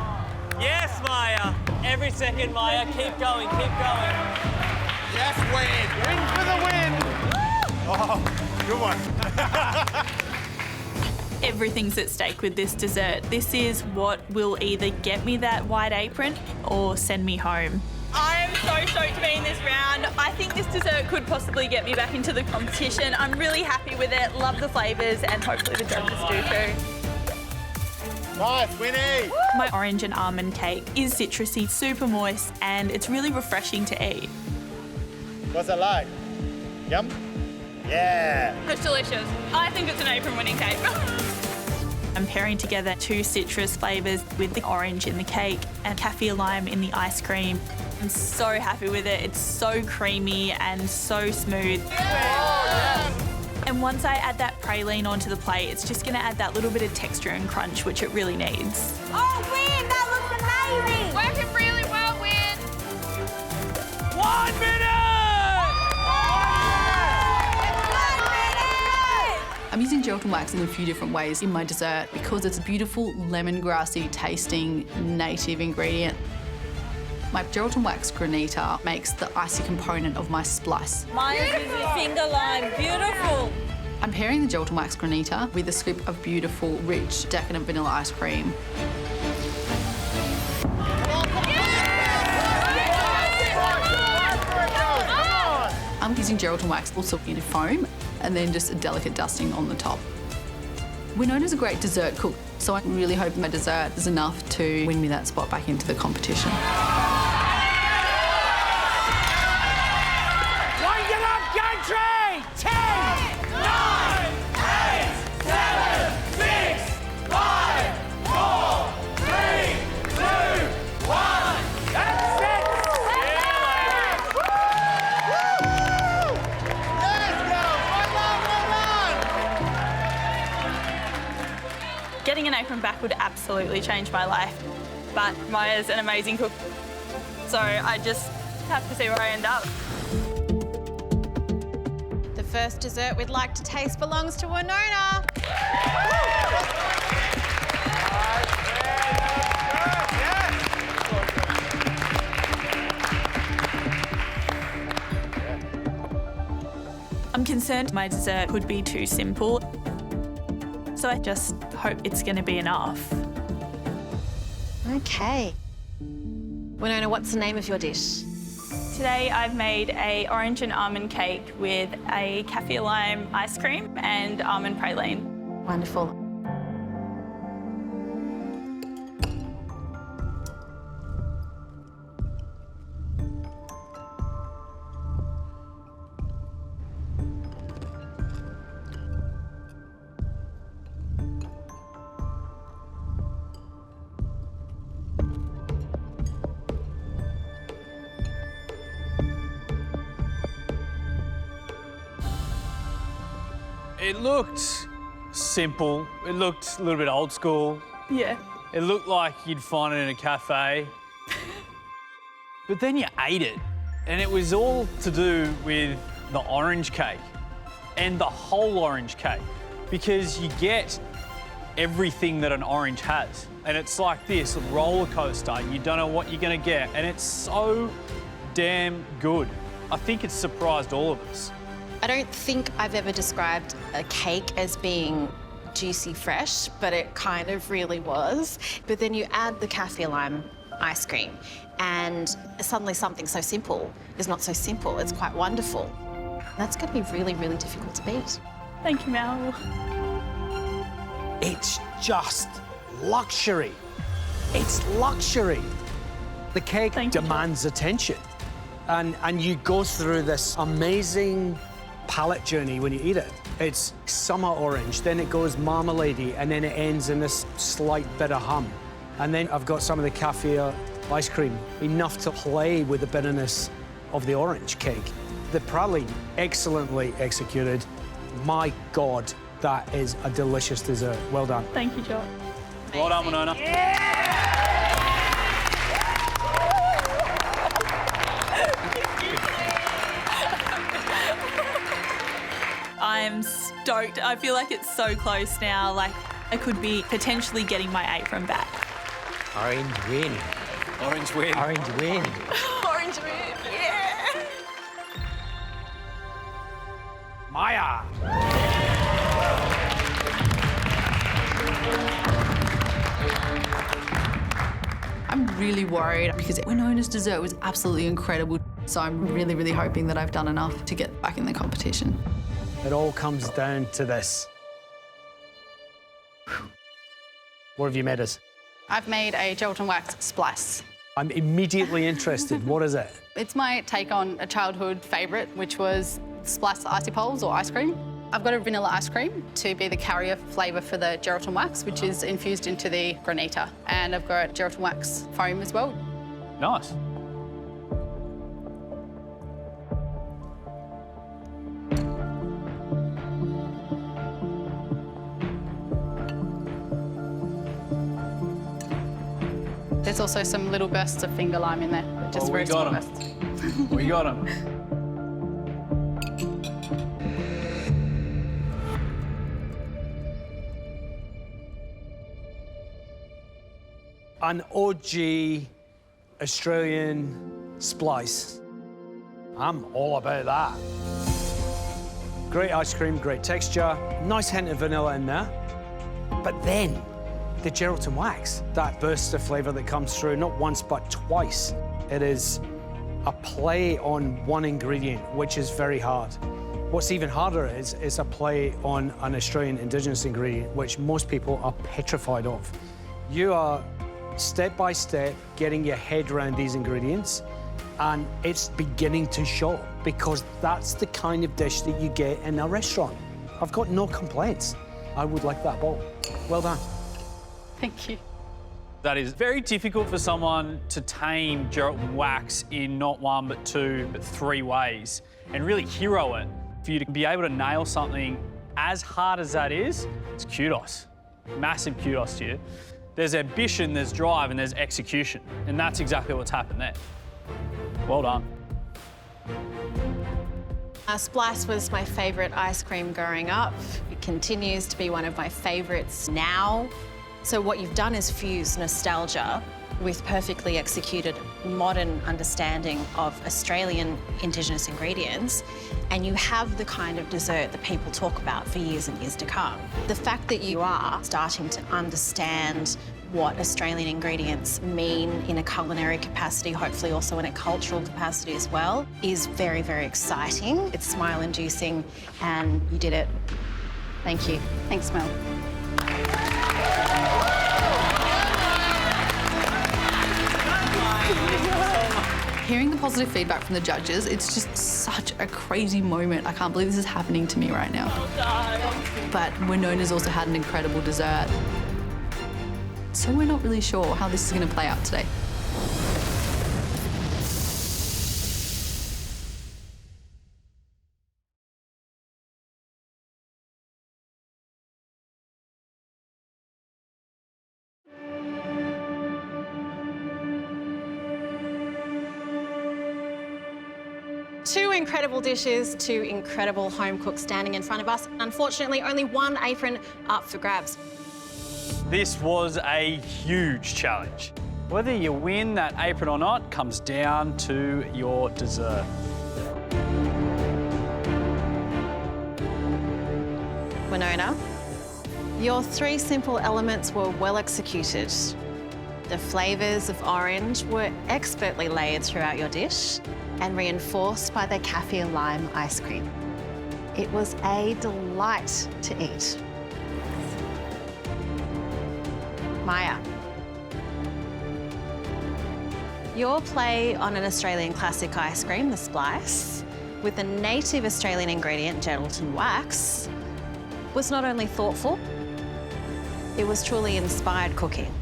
Yes, Maya. Every second, Maya. Keep going, keep going. Yes, win. Win for the win. Oh, good one. Everything's at stake with this dessert. This is what will either get me that white apron or send me home. I am so stoked to be in this round. I think this dessert could possibly get me back into the competition. I'm really happy with it, love the flavours, and hopefully the judges do too. Nice, Winnie! My orange and almond cake is citrusy, super moist, and it's really refreshing to eat. What's it like? Yum? Yeah. It's delicious. I think it's an apron-winning cake. I'm pairing together 2 citrus flavours with the orange in the cake and kaffir lime in the ice cream. I'm so happy with it. It's so creamy and so smooth. Yeah. And once I add that praline onto the plate, it's just going to add that little bit of texture and crunch, which it really needs. Oh, Win, that looks amazing! Working really well, Win. 1 minute! I'm using gelatin wax in a few different ways in my dessert because it's a beautiful lemongrassy tasting native ingredient. My gelatin wax granita makes the icy component of my splice. Mine's is a finger lime, beautiful. I'm pairing the gelatin wax granita with a scoop of beautiful, rich, decadent vanilla ice cream. I'm using gelatin wax also in foam and then just a delicate dusting on the top. We're known as a great dessert cook, so I'm really hoping my dessert is enough to win me that spot back into the competition. Wind it up, country! 10, 9, 8, 7, 6, 5, 4, 3, 2, 1. That's it! Getting an apron back would absolutely change my life, but Maya's an amazing cook, so I just have to see where I end up. The first dessert we'd like to taste belongs to Winona. I'm concerned my dessert could be too simple, so I just hope it's going to be enough. Okay. Winona, what's the name of your dish? Today I've made a orange and almond cake with a kaffir lime ice cream and almond praline. Wonderful. It looked simple. It looked a little bit old school. Yeah. It looked like you'd find it in a cafe. But then you ate it, and it was all to do with the orange cake and the whole orange cake, because you get everything that an orange has. And it's like this roller coaster. You don't know what you're going to get, and it's so damn good. I think it's surprised all of us. I don't think I've ever described a cake as being juicy fresh, but it kind of really was. But then you add the kaffir lime ice cream, and suddenly something so simple is not so simple. It's quite wonderful. That's going to be really, really difficult to beat. Thank you, Mel. It's just luxury. It's luxury. The cake demands attention. And you go through this amazing palate journey when you eat it. It's summer orange, then it goes marmalade-y, and then it ends in this slight bit of hum. And then I've got some of the kaffir ice cream, enough to play with the bitterness of the orange cake. The praline, excellently executed. My God, that is a delicious dessert. Well done. Thank you, Jock. Well done, Winona. I'm stoked. I feel like it's so close now. Like, I could be potentially getting my apron back. Orange win. Orange win. Orange win. Orange win, yeah. Maya. I'm really worried because Winona's dessert was absolutely incredible. So I'm really, really hoping that I've done enough to get back in the competition. It all comes down to this. What have you made us? I've made a gelatin wax splice. I'm immediately interested. What is it? It's my take on a childhood favourite, which was spliced icy poles or ice cream. I've got a vanilla ice cream to be the carrier flavour for the gelatin wax, which is infused into the granita. And I've got gelatin wax foam as well. Nice. There's also some little bursts of finger lime in there, but just very small bursts. We got him. An OG Australian splice. I'm all about that. Great ice cream, great texture, nice hint of vanilla in there. But then, the gelatin wax, that burst of flavour that comes through, not once but twice. It is a play on one ingredient, which is very hard. What's even harder is a play on an Australian Indigenous ingredient, which most people are petrified of. You are step by step getting your head around these ingredients, and it's beginning to show, because that's the kind of dish that you get in a restaurant. I've got no complaints. I would like that bowl. Well done. Thank you. That is very difficult for someone to tame gelatin wax in not one, but two, but three ways, and really hero it. For you to be able to nail something as hard as that is, it's kudos. Massive kudos to you. There's ambition, there's drive, and there's execution. And that's exactly what's happened there. Well done. Splice was my favourite ice cream growing up. It continues to be one of my favourites now. So what you've done is fuse nostalgia with perfectly executed modern understanding of Australian Indigenous ingredients, and you have the kind of dessert that people talk about for years and years to come. The fact that you are starting to understand what Australian ingredients mean in a culinary capacity, hopefully also in a cultural capacity as well, is very, very exciting. It's smile-inducing, and you did it. Thank you. Thanks, Mel. Hearing the positive feedback from the judges, it's just such a crazy moment. I can't believe this is happening to me right now. But Winona's also had an incredible dessert. So we're not really sure how this is going to play out today. Two incredible dishes, two incredible home cooks standing in front of us. Unfortunately, only one apron up for grabs. This was a huge challenge. Whether you win that apron or not comes down to your dessert. Winona, your three simple elements were well executed. The flavours of orange were expertly layered throughout your dish and reinforced by the kaffir lime ice cream. It was a delight to eat. Maya, your play on an Australian classic ice cream, the Splice, with the native Australian ingredient, gelatin wax, was not only thoughtful, it was truly inspired cooking.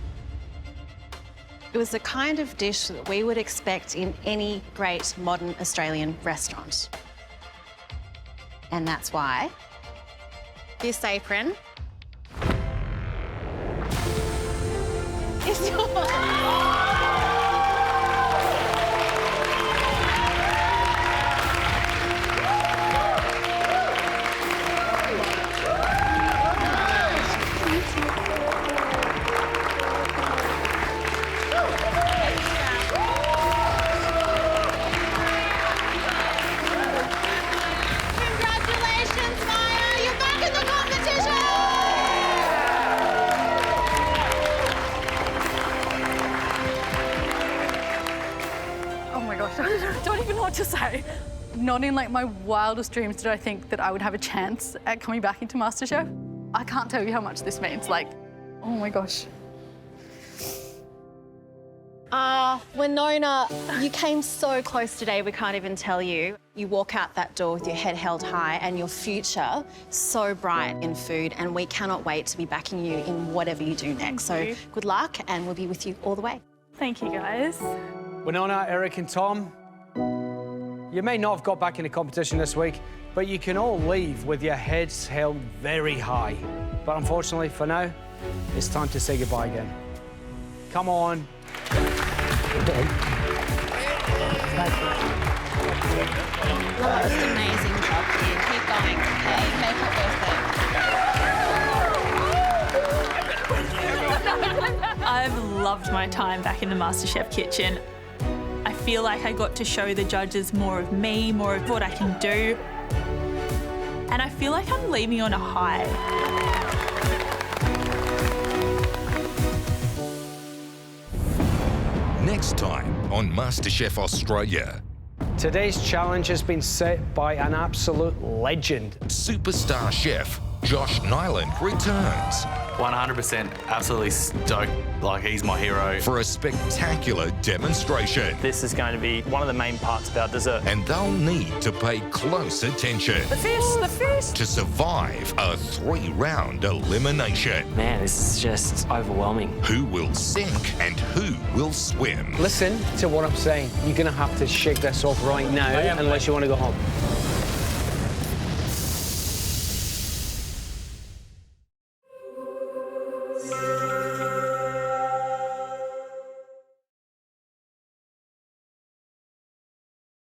It was the kind of dish that we would expect in any great modern Australian restaurant. And that's why this apron is yours. I don't even know what to say. Not in like my wildest dreams did I think that I would have a chance at coming back into MasterChef. I can't tell you how much this means. Like, oh my gosh. Winona, you came so close today, we can't even tell you. You walk out that door with your head held high and your future so bright in food, and we cannot wait to be backing you in whatever you do next. So good luck, and we'll be with you all the way. Thank you, guys. Winona, Eric and Tom, you may not have got back in the competition this week, but you can all leave with your heads held very high. But unfortunately, for now, it's time to say goodbye again. Come on. Most amazing job here. Keep going, okay? Make it worth it. I've loved my time back in the MasterChef kitchen. I feel like I got to show the judges more of me, more of what I can do. And I feel like I'm leaving on a high. Next time on MasterChef Australia. Today's challenge has been set by an absolute legend. Superstar chef Josh Nyland returns 100% absolutely stoked, like he's my hero. for a spectacular demonstration. This is going to be one of the main parts of our dessert. And they'll need to pay close attention The fish! to survive a 3-round elimination. Man, this is just overwhelming. Who will sink and who will swim? Listen to what I'm saying. You're going to have to shake this off right now unless you want to go home.